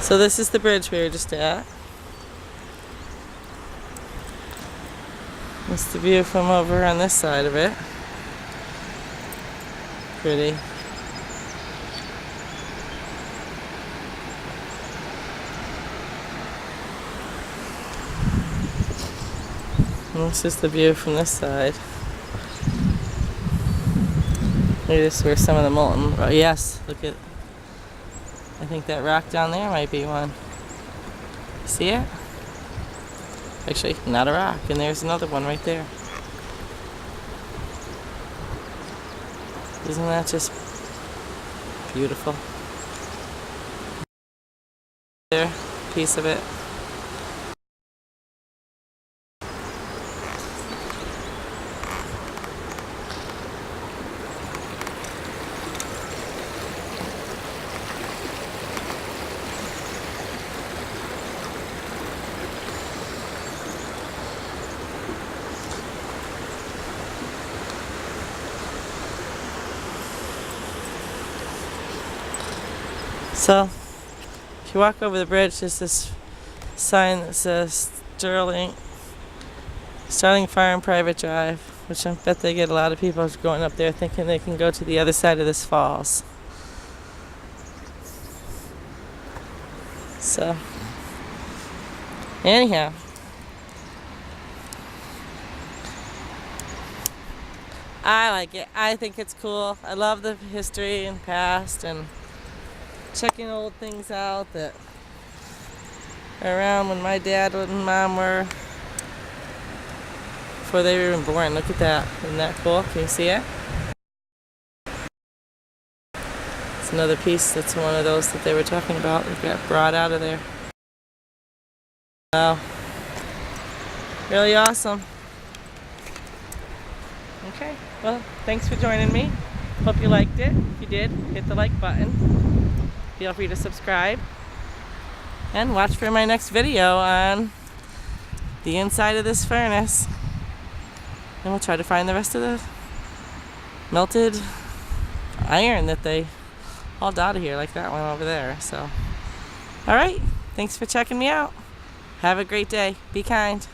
So this is the bridge we were just at. That's the view from over on this side of it. Pretty. And this is the view from this side. Maybe this is where some of the molten... Oh, yes, look at... I think that rock down there might be one. See it? Actually, not a rock. And there's another one right there. Isn't that just beautiful? There, piece of it. So, if you walk over the bridge, there's this sign that says Starling Farm Private Drive, which I bet they get a lot of people going up there thinking they can go to the other side of this falls. So, anyhow, I like it. I think it's cool. I love the history and past and checking old things out that are around when my dad and mom were, before they were even born. Look at that. Isn't that cool? Can you see it? It's another piece that's one of those that they were talking about that got brought out of there. Wow. Really awesome. Okay, well, thanks for joining me. Hope you liked it. If you did, hit the like button. Feel free to subscribe and watch for my next video on the inside of this furnace. And we'll try to find the rest of the melted iron that they hauled out of here, like that one over there. So, alright, thanks for checking me out. Have a great day. Be kind.